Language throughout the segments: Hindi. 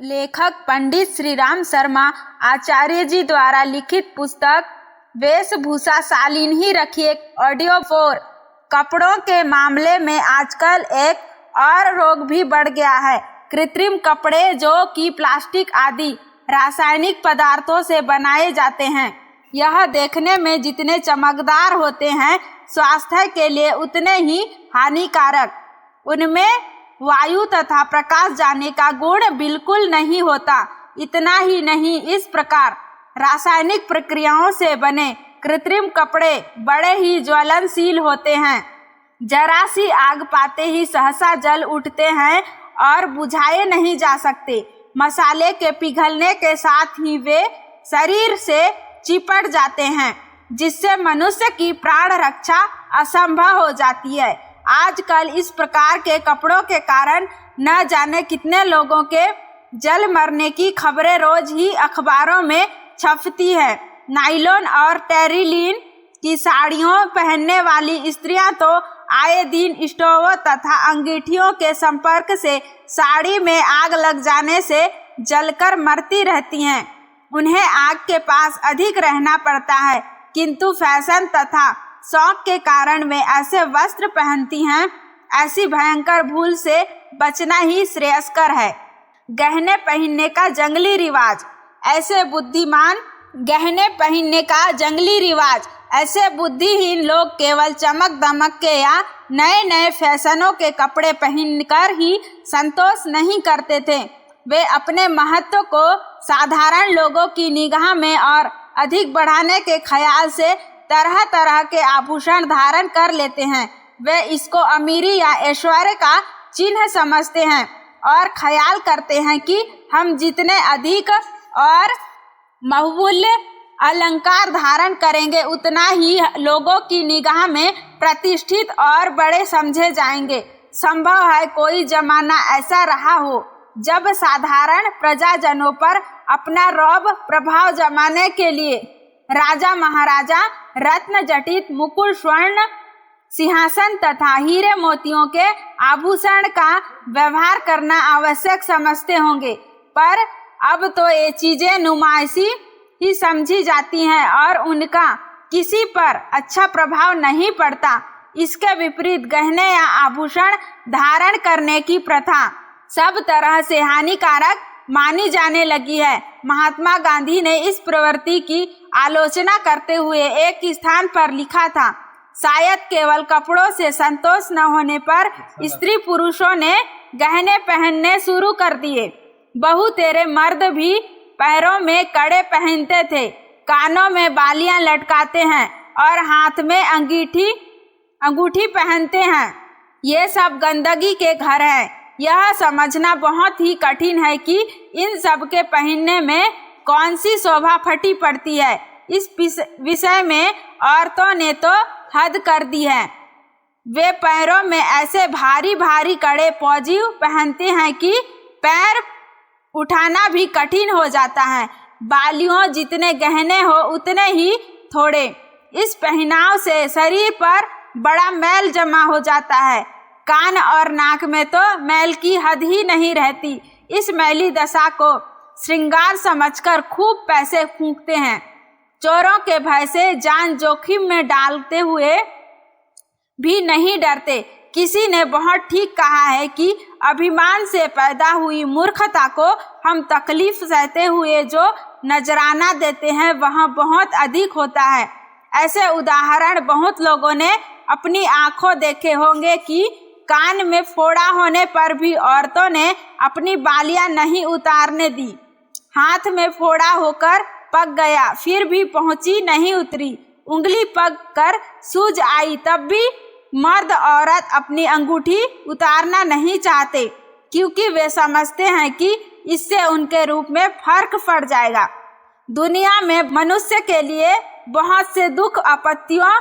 लेखक पंडित श्रीराम शर्मा आचार्य जी द्वारा लिखित पुस्तक वेशभूषा शालीन ही रखिए ऑडियो 4। कपड़ों के मामले में आजकल एक और रोग भी बढ़ गया है। कृत्रिम कपड़े जो कि प्लास्टिक आदि रासायनिक पदार्थों से बनाए जाते हैं। यह देखने में जितने चमकदार होते हैं, स्वास्थ्य के लिए उतने ही हानिकारक। उनमें वायु तथा प्रकाश जाने का गुण बिल्कुल नहीं होता। इतना ही नहीं, इस प्रकार रासायनिक प्रक्रियाओं से बने कृत्रिम कपड़े बड़े ही ज्वलनशील होते हैं। जरा सी आग पाते ही सहसा जल उठते हैं और बुझाए नहीं जा सकते। मसाले के पिघलने के साथ ही वे शरीर से चिपट जाते हैं, जिससे मनुष्य की प्राण रक्षा असंभव हो जाती है। आजकल इस प्रकार के कपड़ों के कारण न जाने कितने लोगों के जल मरने की खबरें रोज ही अखबारों में छपती है। नायलॉन और टेरिलीन की साड़ियों पहनने वाली स्त्रियां तो आए दिन स्टोवों तथा अंगीठियों के संपर्क से साड़ी में आग लग जाने से जलकर मरती रहती हैं। उन्हें आग के पास अधिक रहना पड़ता है, किंतु फैशन तथा शौक के कारण वे ऐसे वस्त्र पहनती हैं। ऐसी भयंकर भूल से बचना ही श्रेयस्कर है। गहने पहनने का जंगली रिवाज। ऐसे बुद्धिहीन लोग केवल चमक दमक के या नए नए फैशनों के कपड़े पहनकर ही संतोष नहीं करते थे। वे अपने महत्व को साधारण लोगों की निगाह में और अधिक बढ़ाने के ख्याल से तरह तरह के आभूषण धारण कर लेते हैं। वे इसको अमीरी या ऐश्वर्य का चिन्ह समझते हैं और ख्याल करते हैं कि हम जितने अधिक और बहुमूल्य अलंकार धारण करेंगे, उतना ही लोगों की निगाह में प्रतिष्ठित और बड़े समझे जाएंगे। संभव है कोई जमाना ऐसा रहा हो जब साधारण प्रजाजनों पर अपना रौब प्रभाव जमाने के लिए राजा महाराजा रत्न जटित मुकुट, स्वर्ण सिंहासन तथा हीरे मोतियों के आभूषण का व्यवहार करना आवश्यक समझते होंगे। पर अब तो ये चीजें नुमाइशी ही समझी जाती हैं और उनका किसी पर अच्छा प्रभाव नहीं पड़ता। इसके विपरीत गहने या आभूषण धारण करने की प्रथा सब तरह से हानिकारक मानी जाने लगी है। महात्मा गांधी ने इस प्रवृत्ति की आलोचना करते हुए एक स्थान पर लिखा था, शायद केवल कपड़ों से संतोष न होने पर स्त्री पुरुषों ने गहने पहनने शुरू कर दिए। बहुतेरे मर्द भी पैरों में कड़े पहनते थे, कानों में बालियां लटकाते हैं और हाथ में अंगूठी पहनते हैं। ये सब गंदगी के घर है। यह समझना बहुत ही कठिन है कि इन सब के पहनने में कौन सी शोभा फटी पड़ती है। इस विषय में औरतों ने तो हद कर दी है। वे पैरों में ऐसे भारी भारी कड़े पॉजिव पहनते हैं कि पैर उठाना भी कठिन हो जाता है। बालियों जितने गहने हो उतने ही थोड़े। इस पहनाव से शरीर पर बड़ा मैल जमा हो जाता है। कान और नाक में तो मैल की हद ही नहीं रहती। इस मैली दशा को श्रृंगार समझकर खूब पैसे फूंकते हैं। चोरों के भय से जान जोखिम में डालते हुए भी नहीं डरते। किसी ने बहुत ठीक कहा है कि अभिमान से पैदा हुई मूर्खता को हम तकलीफ सहते हुए जो नजराना देते हैं, वह बहुत अधिक होता है। ऐसे उदाहरण बहुत लोगों ने अपनी आंखों देखे होंगे कि कान में फोड़ा होने पर भी औरतों ने अपनी बालियां नहीं उतारने दी। हाथ में फोड़ा होकर पक गया, फिर भी पहुंची नहीं उतरी। उंगली पक कर सूज आई, तब भी मर्द औरत अपनी अंगूठी उतारना नहीं चाहते, क्योंकि वे समझते हैं कि इससे उनके रूप में फर्क पड़ जाएगा। दुनिया में मनुष्य के लिए बहुत से दुख, आपत्तियों,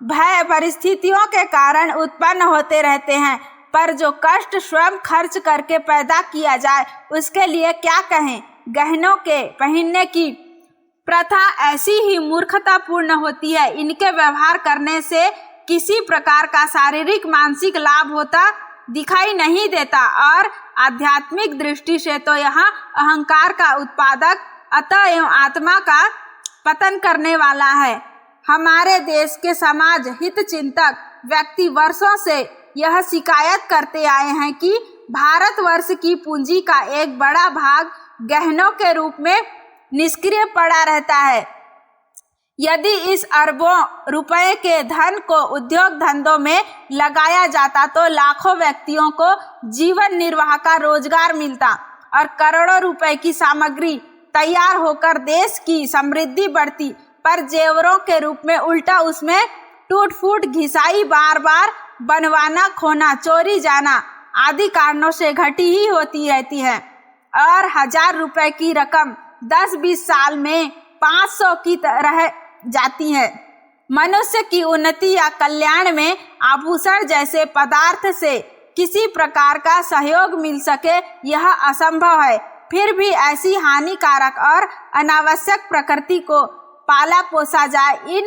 भय परिस्थितियों के कारण उत्पन्न होते रहते हैं, पर जो कष्ट स्वयं खर्च करके पैदा किया जाए उसके लिए क्या कहें। गहनों के पहनने की प्रथा ऐसी ही मूर्खतापूर्ण होती है। इनके व्यवहार करने से किसी प्रकार का शारीरिक मानसिक लाभ होता दिखाई नहीं देता और आध्यात्मिक दृष्टि से तो यह अहंकार का उत्पादक अतः एवं आत्मा का पतन करने वाला है। हमारे देश के समाज हित चिंतक व्यक्ति वर्षों से यह शिकायत करते आए हैं कि भारतवर्ष की पूंजी का एक बड़ा भाग गहनों के रूप में निष्क्रिय पड़ा रहता है। यदि इस अरबों रुपए के धन को उद्योग धंधों में लगाया जाता तो लाखों व्यक्तियों को जीवन निर्वाह का रोजगार मिलता और करोड़ों रुपए की सामग्री तैयार होकर देश की समृद्धि बढ़ती, पर जेवरों के रूप में उल्टा उसमें टूट फूट घिसाई, बार बार बनवाना, खोना, चोरी जाना आदि कारणों से घटी ही होती रहती है और 1000 रुपए की रकम 10-20 साल में 500 की रह जाती है। मनुष्य की उन्नति या कल्याण में आभूषण जैसे पदार्थ से किसी प्रकार का सहयोग मिल सके यह असंभव है। फिर भी ऐसी हानिकारक और अनावश्यक प्रकृति को पाला पोसा जाए, इन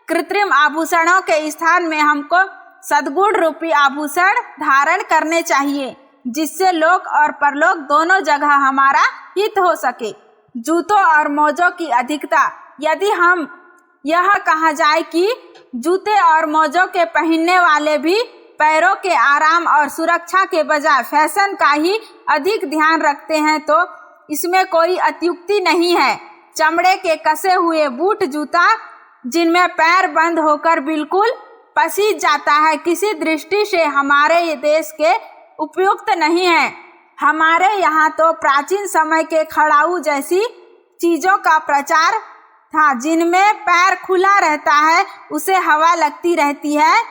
कृत्रिम आभूषणों के स्थान में हमको सद्गुण रूपी आभूषण धारण करने चाहिए, जिससे लोक और परलोक दोनों जगह हमारा हित हो सके। जूतों और मोजों की अधिकता। यदि हम यह कहा जाए कि जूते और मोजों के पहनने वाले भी पैरों के आराम और सुरक्षा के बजाय फैशन का ही अधिक ध्यान रखते हैं तो इसमें कोई अत्युक्ति नहीं है। चमड़े के कसे हुए बूट जूता जिनमें पैर बंद होकर बिल्कुल पसीज जाता है, किसी दृष्टि से हमारे देश के उपयुक्त नहीं है। हमारे यहाँ तो प्राचीन समय के खड़ाऊ जैसी चीजों का प्रचार था, जिनमें पैर खुला रहता है, उसे हवा लगती रहती है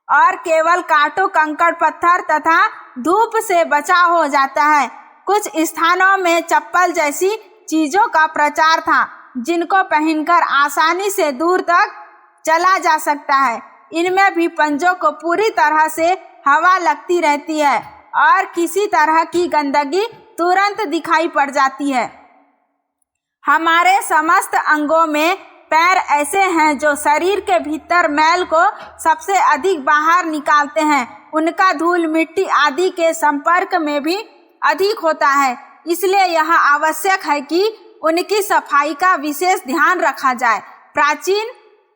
और केवल कांटों, कंकड़, पत्थर तथा धूप से बचाव हो जाता है। कुछ स्थानों में चप्पल जैसी चीजों का प्रचार था, जिनको पहनकर आसानी से दूर तक चला जा सकता है। इनमें भी पंजों को पूरी तरह से हवा लगती रहती है और किसी तरह की गंदगी तुरंत दिखाई पड़ जाती है। हमारे समस्त अंगों में पैर ऐसे हैं जो शरीर के भीतर मैल को सबसे अधिक बाहर निकालते हैं। उनका धूल, मिट्टी आदि के संपर्क में भी अधिक होता है। इसलिए यह आवश्यक है कि उनकी सफाई का विशेष ध्यान रखा जाए। प्राचीन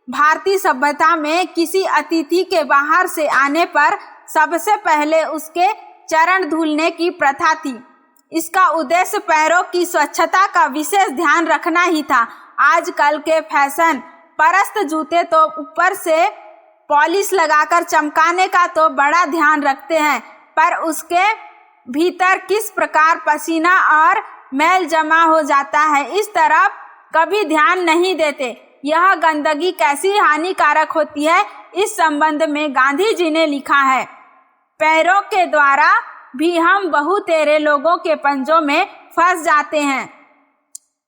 भारतीय सभ्यता में किसी अतिथि के बाहर से आने पर सबसे पहले उसके चरण धुलने की प्रथा थी। इसका उद्देश्य पैरों की स्वच्छता का विशेष ध्यान रखना ही था। आजकल के फैशन परस्त जूते तो ऊपर से पॉलिश लगाकर चमकाने का तो बड़ा ध्यान रखते हैं, पर उसके भीतर किस प्रकार पसीना और मैल जमा हो जाता है, इस तरफ कभी ध्यान नहीं देते। यह गंदगी कैसी हानिकारक होती है, इस संबंध में गांधी जी ने लिखा है, पैरों के द्वारा भी हम बहुतेरे लोगों के पंजों में फंस जाते हैं।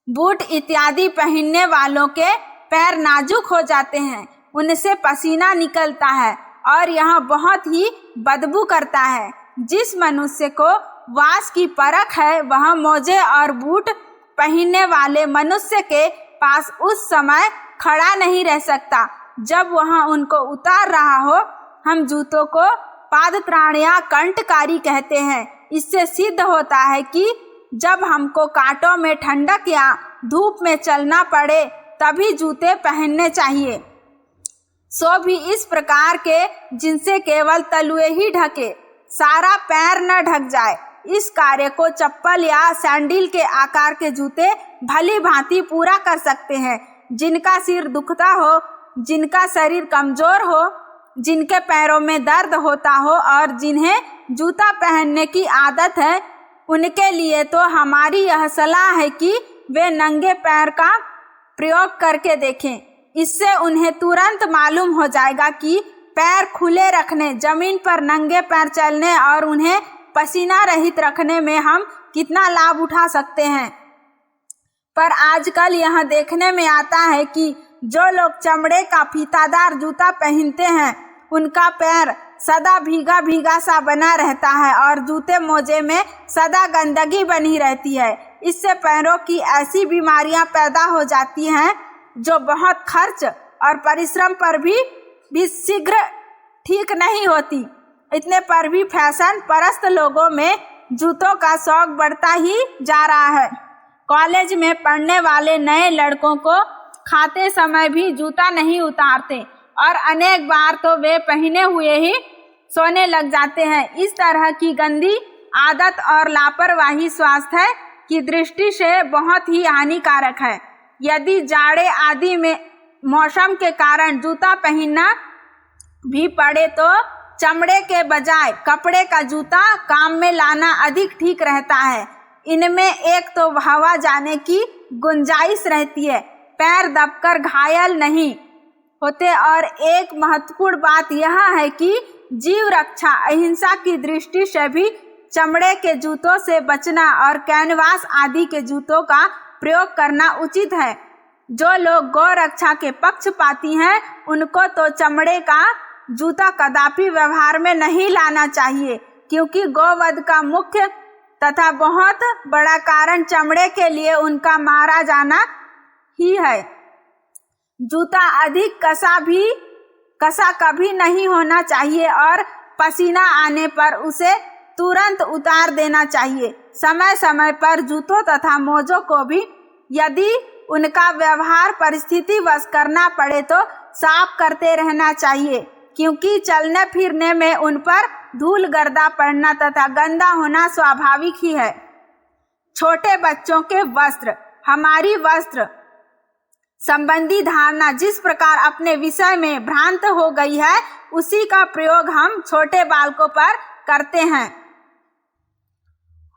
बूट इत्यादि पहनने वालों के पैर नाजुक हो जाते हैं, उनसे पसीना निकलता है और यह बहुत ही बदबू करता है। जिस मनुष्य को वास की परख है वह मोजे और बूट पहनने वाले मनुष्य के पास उस समय खड़ा नहीं रह सकता जब वह उनको उतार रहा हो। हम जूतों को पादत्राण या कंठकारी कहते हैं। इससे सिद्ध होता है कि जब हमको कांटों में ठंडक या धूप में चलना पड़े तभी जूते पहनने चाहिए, सो भी इस प्रकार के जिनसे केवल तलुए ही ढके, सारा पैर न ढक जाए। इस कार्य को चप्पल या सैंडल के आकार के जूते भली भांति पूरा कर सकते हैं। जिनका सिर दुखता हो, जिनका शरीर कमजोर हो, जिनके पैरों में दर्द होता हो और जिन्हें जूता पहनने की आदत है, उनके लिए तो हमारी यह सलाह है कि वे नंगे पैर का प्रयोग करके देखें। इससे उन्हें तुरंत मालूम हो जाएगा कि पैर खुले रखने, जमीन पर नंगे पैर चलने और उन्हें पसीना रहित रखने में हम कितना लाभ उठा सकते हैं। पर आजकल यह देखने में आता है कि जो लोग चमड़े का फीतादार जूता पहनते हैं उनका पैर सदा भीगा भीगा सा बना रहता है और जूते मोजे में सदा गंदगी बनी रहती है। इससे पैरों की ऐसी बीमारियां पैदा हो जाती हैं जो बहुत खर्च और परिश्रम पर भी शीघ्र ठीक नहीं होती। इतने पर भी फैशन परस्त लोगों में जूतों का शौक बढ़ता ही जा रहा है। कॉलेज में पढ़ने वाले नए लड़कों को खाते समय भी जूता नहीं उतारते और अनेक बार तो वे पहने हुए ही सोने लग जाते हैं। इस तरह की गंदी आदत और लापरवाही स्वास्थ्य की दृष्टि से बहुत ही हानिकारक है। यदि जाड़े आदि में मौसम के कारण जूता पहनना भी पड़े तो चमड़े के बजाय कपड़े का जूता काम में लाना अधिक ठीक रहता है। इनमें एक तो हवा जाने की गुंजाइश रहती है, पैर दबकर घायल नहीं होते और एक महत्वपूर्ण बात यह है कि जीव रक्षा अहिंसा की दृष्टि से भी चमड़े के जूतों से बचना और कैनवास आदि के जूतों का प्रयोग करना उचित है। जो लोग गौ रक्षा के पक्षपाती हैं उनको तो चमड़े का जूता कदापि व्यवहार में नहीं लाना चाहिए, क्योंकि गौवध का मुख्य तथा बहुत बड़ा कारण चमड़े के लिए उनका मारा जाना ही है। जूता अधिक कसा कभी नहीं होना चाहिए और पसीना आने पर उसे तुरंत उतार देना चाहिए। समय समय पर जूतों तथा मोजों को भी यदि उनका व्यवहार परिस्थितिवश करना पड़े तो साफ करते रहना चाहिए, क्योंकि चलने फिरने में उन पर धूल गर्दा पड़ना तथा गंदा होना स्वाभाविक ही है। छोटे बच्चों के वस्त्र। हमारी वस्त्र संबंधी धारणा जिस प्रकार अपने विषय में भ्रांत हो गई है, उसी का प्रयोग हम छोटे बालकों पर करते हैं।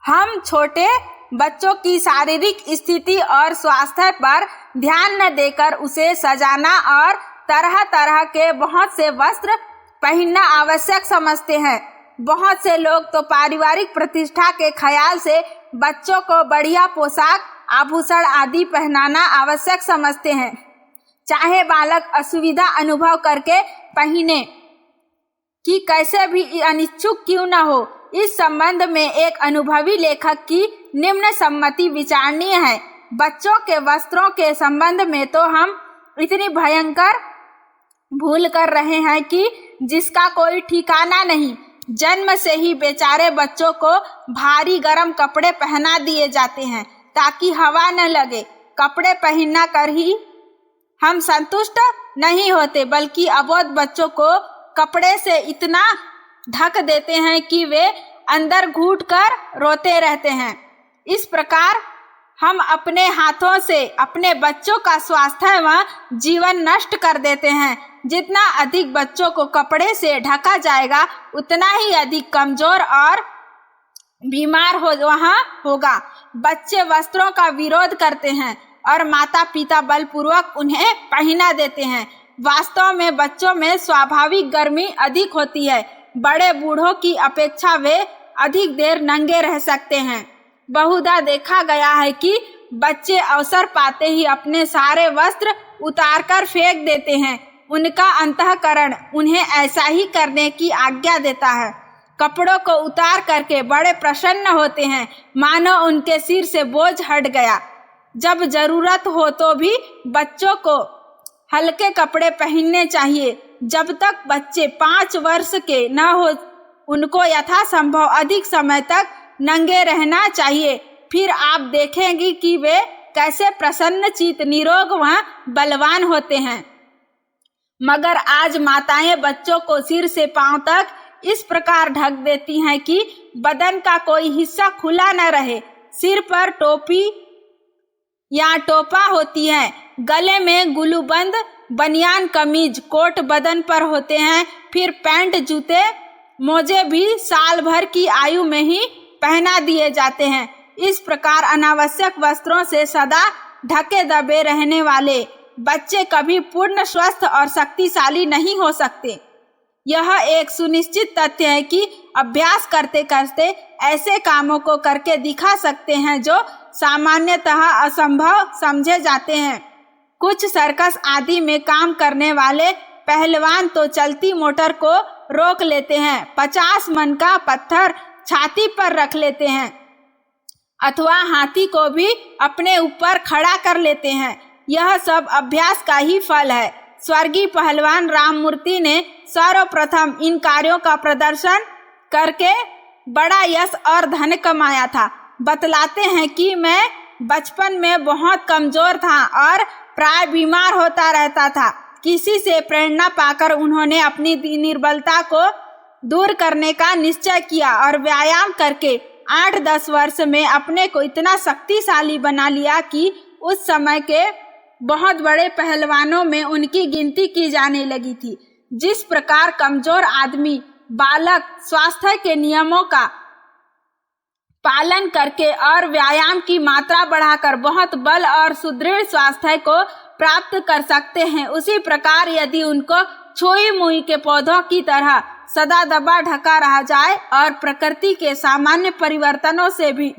हम छोटे बच्चों की शारीरिक स्थिति और स्वास्थ्य पर ध्यान न देकर उसे सजाना और तरह तरह के बहुत से वस्त्र पहनना आवश्यक समझते हैं। बहुत से लोग तो पारिवारिक प्रतिष्ठा के ख्याल से बच्चों को बढ़िया पोशाक आभूषण आदि पहनाना आवश्यक समझते हैं, चाहे बालक असुविधा अनुभव करके पहने कि कैसे भी अनिच्छुक क्यों न हो। इस संबंध में एक अनुभवी लेखक की निम्न सम्मति विचारणीय है। बच्चों के वस्त्रों के संबंध में तो हम इतनी भयंकर भूल कर रहे हैं कि जिसका कोई ठिकाना नहीं। जन्म से ही बेचारे बच्चों को भारी गर्म कपड़े पहना दिए जाते हैं ताकि हवा न लगे। कपड़े पहना कर ही हम संतुष्ट नहीं होते, बल्कि अबोध बच्चों को कपड़े से इतना ढक देते हैं कि वे अंदर घुट कर रोते रहते हैं। इस प्रकार हम अपने हाथों से अपने बच्चों का स्वास्थ्य व जीवन नष्ट कर देते हैं। जितना अधिक बच्चों को कपड़े से ढका जाएगा, उतना ही अधिक कमजोर और बीमार होगा। बच्चे वस्त्रों का विरोध करते हैं और माता पिता बलपूर्वक उन्हें पहना देते हैं। वास्तव में बच्चों में स्वाभाविक गर्मी अधिक होती है। बड़े बूढ़ों की अपेक्षा वे अधिक देर नंगे रह सकते हैं। बहुधा देखा गया है कि बच्चे अवसर पाते ही अपने सारे वस्त्र उतारकर फेंक देते हैं। उनका अंतःकरण उन्हें ऐसा ही करने की आज्ञा देता है। कपड़ों को उतार करके बड़े प्रसन्न होते हैं, मानो उनके सिर से बोझ हट गया। जब जरूरत हो तो भी बच्चों को हल्के कपड़े पहनने चाहिए। जब तक बच्चे 5 वर्ष के न हो, उनको यथासंभव अधिक समय तक नंगे रहना चाहिए। फिर आप देखेंगे कि वे कैसे प्रसन्नचित्त, निरोग व बलवान होते हैं। मगर आज माताएं बच्चों को सिर से पांव तक इस प्रकार ढक देती हैं कि बदन का कोई हिस्सा खुला न रहे। सिर पर टोपी या टोपा होती है, गले में गुलूबंद बनियान कमीज कोट बदन पर होते हैं। फिर पैंट जूते मोजे भी साल भर की आयु में ही पहना दिए जाते हैं। इस प्रकार अनावश्यक वस्त्रों से सदा ढके दबे रहने वाले बच्चे कभी पूर्ण स्वस्थ और शक्तिशाली नहीं हो सकते। यह एक सुनिश्चित तथ्य है कि अभ्यास करते करते ऐसे कामों को करके दिखा सकते हैं जो सामान्यतः असंभव समझे जाते हैं। कुछ सर्कस आदि में काम करने वाले पहलवान तो चलती मोटर को रोक लेते हैं, 50 मन का पत्थर छाती पर रख लेते हैं अथवा हाथी को भी अपने ऊपर खड़ा कर लेते हैं। यह सब अभ्यास का ही फल है। स्वर्गीय पहलवान राममूर्ति ने सर्वप्रथम इन कार्यों का प्रदर्शन करके बड़ा यश और धन कमाया था। बतलाते हैं कि मैं बचपन में बहुत कमजोर था और प्राय बीमार होता रहता था। किसी से प्रेरणा पाकर उन्होंने अपनी निर्बलता को दूर करने का निश्चय किया और व्यायाम करके 8-10 वर्ष में अपने को इतना शक्तिशाली बना लिया कि उस समय के बहुत बड़े पहलवानों में उनकी गिनती की जाने लगी थी। जिस प्रकार कमजोर आदमी बालक स्वास्थ्य के नियमों का पालन करके और व्यायाम की मात्रा बढ़ाकर बहुत बल और सुदृढ़ स्वास्थ्य को प्राप्त कर सकते हैं, उसी प्रकार यदि उनको छुई मुई के पौधों की तरह सदा दबा ढका रहा जाए और प्रकृति के सामान्य परिवर्तनों से भी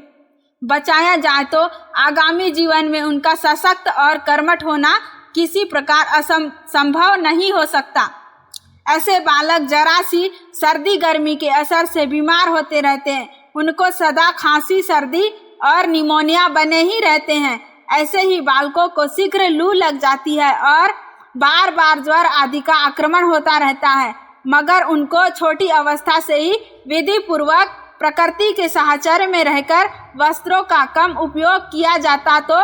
बचाया जाए तो आगामी जीवन में उनका सशक्त और कर्मठ होना किसी प्रकार असंभव नहीं हो सकता। ऐसे बालक जरा सी सर्दी गर्मी के असर से बीमार होते रहते हैं, उनको सदा खांसी सर्दी और निमोनिया बने ही रहते हैं। ऐसे ही बालकों को शीघ्र लू लग जाती है और बार बार ज्वर आदि का आक्रमण होता रहता है, मगर उनको छोटी अवस्था से ही विधि पूर्वक प्रकृति के साहचर्य में रहकर वस्त्रों का कम उपयोग किया जाता तो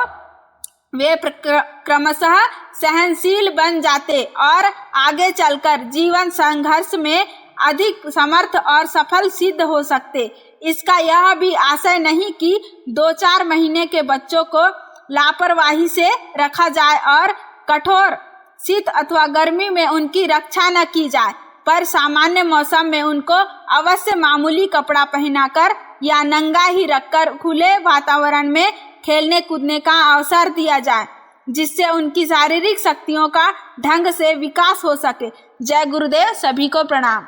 वे क्रमशः सहनशील बन जाते और आगे चलकर जीवन संघर्ष में अधिक समर्थ और सफल सिद्ध हो सकते। इसका यह भी आशय नहीं कि 2-4 महीने के बच्चों को लापरवाही से रखा जाए और कठोर शीत अथवा गर्मी में उनकी रक्षा न की जाए, पर सामान्य मौसम में उनको अवश्य मामूली कपड़ा पहनाकर या नंगा ही रखकर खुले वातावरण में खेलने कूदने का अवसर दिया जाए, जिससे उनकी शारीरिक शक्तियों का ढंग से विकास हो सके। जय गुरुदेव। सभी को प्रणाम।